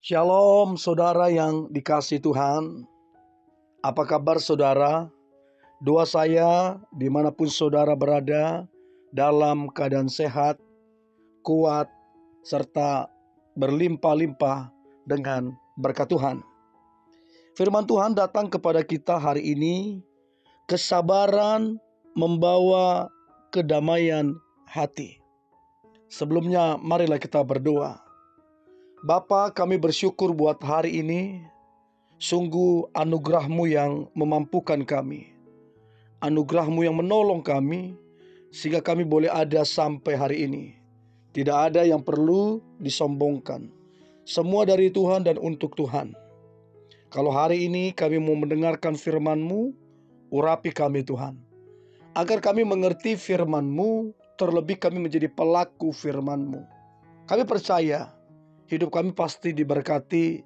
Shalom saudara yang dikasihi Tuhan. Apa kabar saudara? Doa saya dimanapun saudara berada dalam keadaan sehat, kuat, serta berlimpah-limpah dengan berkat Tuhan. Firman Tuhan datang kepada kita hari ini. Kesabaran membawa kedamaian hati. Sebelumnya marilah kita berdoa. Bapa, kami bersyukur buat hari ini. Sungguh anugerah-Mu yang memampukan kami. Anugerah-Mu yang menolong kami sehingga kami boleh ada sampai hari ini. Tidak ada yang perlu disombongkan. Semua dari Tuhan dan untuk Tuhan. Kalau hari ini kami mau mendengarkan firman-Mu, urapi kami Tuhan. Agar kami mengerti firman-Mu, terlebih kami menjadi pelaku firman-Mu. Kami percaya hidup kami pasti diberkati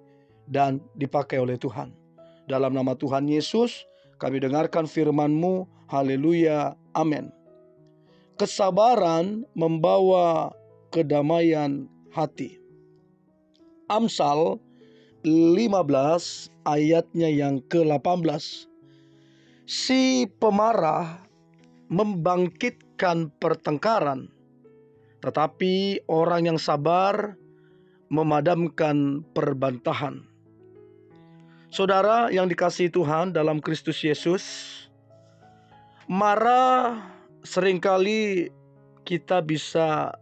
dan dipakai oleh Tuhan. Dalam nama Tuhan Yesus, kami dengarkan firman-Mu. Haleluya. Amin. Kesabaran membawa kedamaian hati. Amsal 15 ayatnya yang ke-18. Si pemarah membangkitkan pertengkaran, tetapi orang yang sabar memadamkan perbantahan. Saudara yang dikasihi Tuhan dalam Kristus Yesus, marah seringkali kita bisa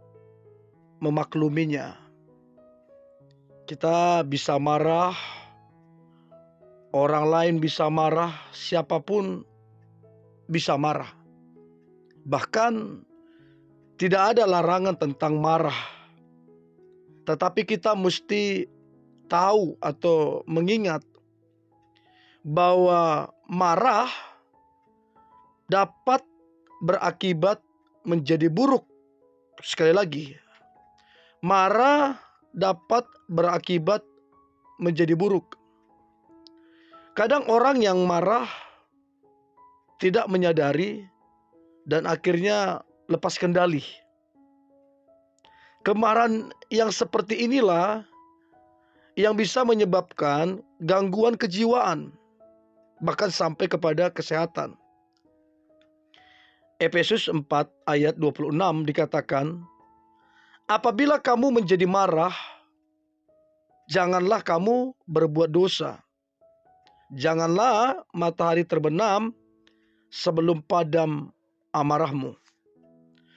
memakluminya. Kita bisa marah, orang lain bisa marah, siapapun bisa marah. Bahkan tidak ada larangan tentang marah. Tetapi kita mesti tahu atau mengingat bahwa marah dapat berakibat menjadi buruk. Sekali lagi, marah dapat berakibat menjadi buruk. Kadang orang yang marah tidak menyadari dan akhirnya lepas kendali. Kemarahan yang seperti inilah yang bisa menyebabkan gangguan kejiwaan, bahkan sampai kepada kesehatan. Efesus 4 ayat 26 dikatakan, apabila kamu menjadi marah, janganlah kamu berbuat dosa. Janganlah matahari terbenam sebelum padam amarahmu.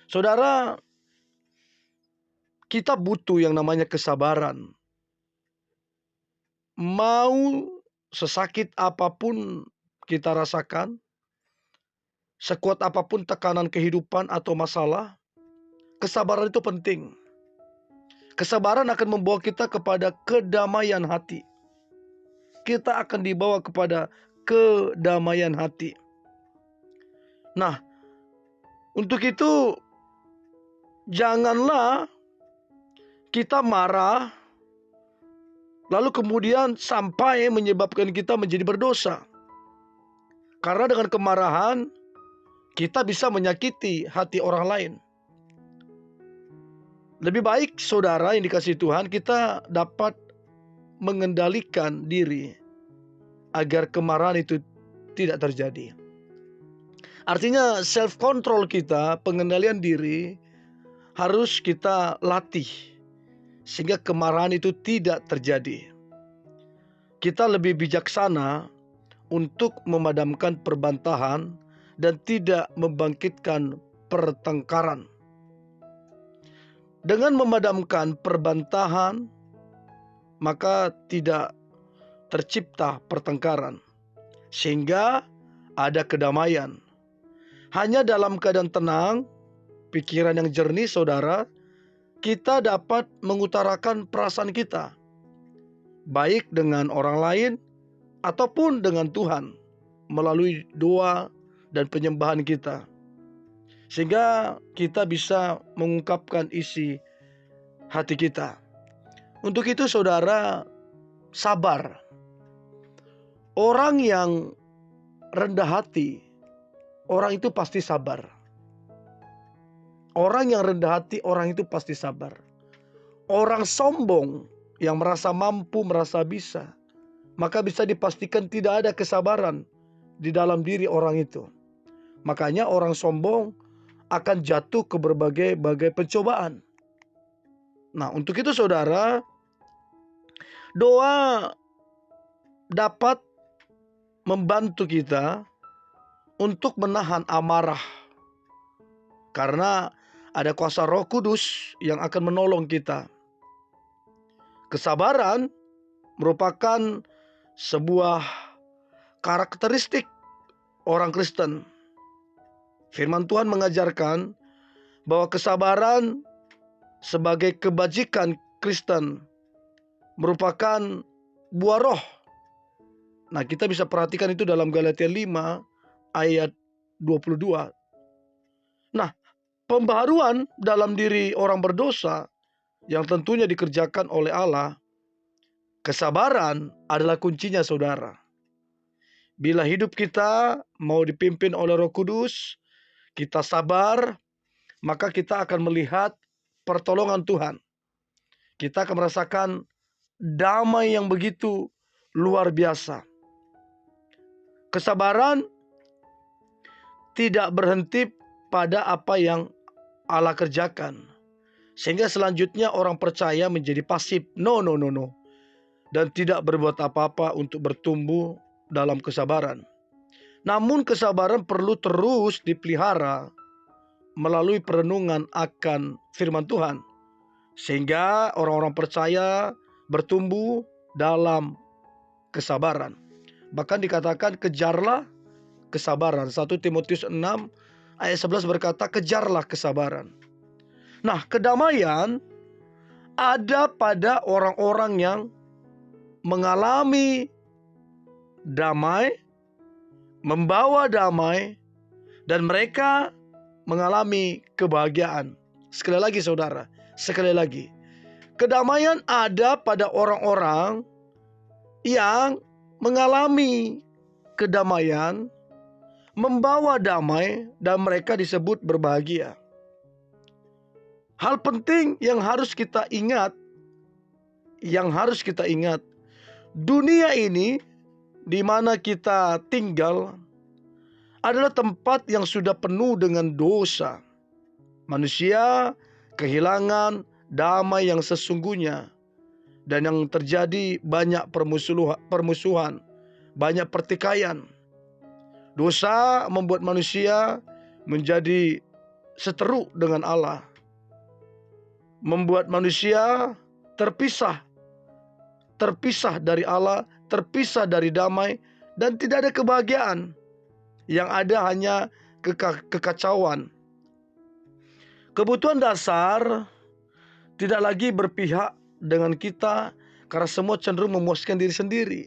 Saudara, kita butuh yang namanya kesabaran. Mau sesakit apapun kita rasakan, sekuat apapun tekanan kehidupan atau masalah, kesabaran itu penting. Kesabaran akan membawa kita kepada kedamaian hati. Kita akan dibawa kepada kedamaian hati. Nah, untuk itu janganlah kita marah lalu kemudian sampai menyebabkan kita menjadi berdosa. Karena dengan kemarahan kita bisa menyakiti hati orang lain. Lebih baik saudara yang dikasihi Tuhan, kita dapat mengendalikan diri agar kemarahan itu tidak terjadi. Artinya self control kita, pengendalian diri harus kita latih sehingga kemarahan itu tidak terjadi. Kita lebih bijaksana untuk memadamkan perbantahan dan tidak membangkitkan pertengkaran. Dengan memadamkan perbantahan, maka tidak tercipta pertengkaran, sehingga ada kedamaian. Hanya dalam keadaan tenang, pikiran yang jernih saudara, kita dapat mengutarakan perasaan kita, baik dengan orang lain ataupun dengan Tuhan, melalui doa dan penyembahan kita. Sehingga kita bisa mengungkapkan isi hati kita. Untuk itu saudara, sabar. Orang yang rendah hati, orang itu pasti sabar. Orang yang rendah hati, orang itu pasti sabar. Orang sombong yang merasa mampu, merasa bisa, maka bisa dipastikan tidak ada kesabaran di dalam diri orang itu. Makanya orang sombong akan jatuh ke berbagai pencobaan. Nah, untuk itu saudara, doa dapat membantu kita untuk menahan amarah, karena ada kuasa Roh Kudus yang akan menolong kita. Kesabaran merupakan sebuah karakteristik orang Kristen. Firman Tuhan mengajarkan bahwa kesabaran sebagai kebajikan Kristen merupakan buah roh. Nah, kita bisa perhatikan itu dalam Galatia 5 ayat 22. Nah, pembaharuan dalam diri orang berdosa yang tentunya dikerjakan oleh Allah, kesabaran adalah kuncinya saudara. Bila hidup kita mau dipimpin oleh Roh Kudus, kita sabar, maka kita akan melihat pertolongan Tuhan. Kita akan merasakan damai yang begitu luar biasa. Kesabaran tidak berhenti pada apa yang Allah kerjakan, sehingga selanjutnya orang percaya menjadi pasif. No. Dan tidak berbuat apa-apa untuk bertumbuh dalam kesabaran. Namun kesabaran perlu terus dipelihara melalui perenungan akan firman Tuhan, sehingga orang-orang percaya bertumbuh dalam kesabaran. Bahkan dikatakan kejarlah kesabaran. 1 Timotius 6 ayat 11 berkata kejarlah kesabaran. Nah, kedamaian ada pada orang-orang yang mengalami damai, membawa damai, dan mereka mengalami kebahagiaan. Sekali lagi saudara, sekali lagi. Kedamaian ada pada orang-orang yang mengalami kedamaian, membawa damai, dan mereka disebut berbahagia. Hal penting yang harus kita ingat, dunia ini di mana kita tinggal adalah tempat yang sudah penuh dengan dosa. Manusia kehilangan damai yang sesungguhnya, dan yang terjadi banyak permusuhan, banyak pertikaian. Dosa membuat manusia menjadi seteru dengan Allah, membuat manusia terpisah dari Allah, terpisah dari damai, dan tidak ada kebahagiaan. Yang ada hanya kekacauan. Kebutuhan dasar tidak lagi berpihak dengan kita, karena semua cenderung memuaskan diri sendiri.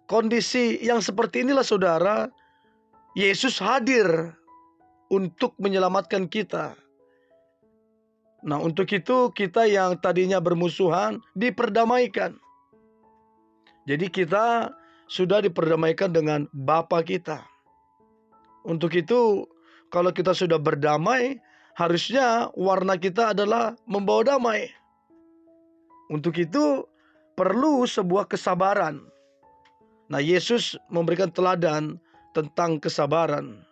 Kondisi yang seperti inilah saudara, Yesus hadir untuk menyelamatkan kita. Nah, untuk itu kita yang tadinya bermusuhan diperdamaikan. Jadi kita sudah diperdamaikan dengan Bapa kita. Untuk itu kalau kita sudah berdamai, harusnya warna kita adalah membawa damai. Untuk itu perlu sebuah kesabaran. Nah, Yesus memberikan teladan tentang kesabaran.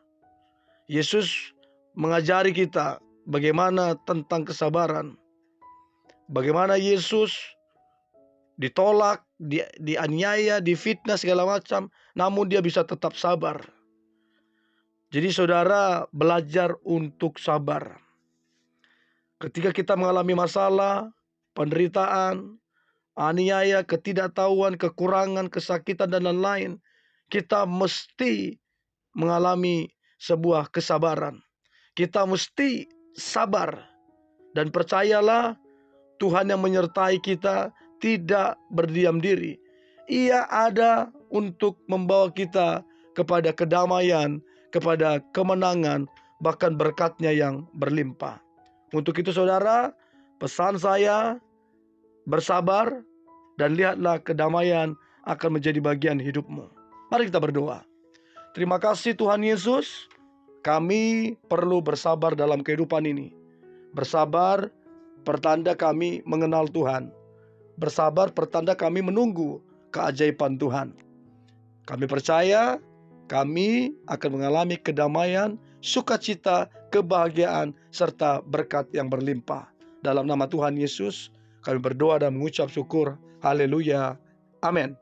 Yesus mengajari kita bagaimana tentang kesabaran. Bagaimana Yesus ditolak, dianiaya, difitnah segala macam, namun dia bisa tetap sabar. Jadi saudara, belajar untuk sabar. Ketika kita mengalami masalah, penderitaan, aniaya, ketidaktahuan, kekurangan, kesakitan, dan lain-lain, kita mesti mengalami sebuah kesabaran. Kita mesti sabar. Dan percayalah, Tuhan yang menyertai kita tidak berdiam diri. Ia ada untuk membawa kita kepada kedamaian, kepada kemenangan, bahkan berkat-Nya yang berlimpah. Untuk itu saudara, pesan saya, bersabar, dan lihatlah kedamaian akan menjadi bagian hidupmu. Mari kita berdoa. Terima kasih Tuhan Yesus, kami perlu bersabar dalam kehidupan ini. Bersabar pertanda kami mengenal Tuhan. bersabar pertanda kami menunggu keajaiban Tuhan. Kami percaya kami akan mengalami kedamaian, sukacita, kebahagiaan, serta berkat yang berlimpah. Dalam nama Tuhan Yesus, kami berdoa dan mengucap syukur. Haleluya. Amin.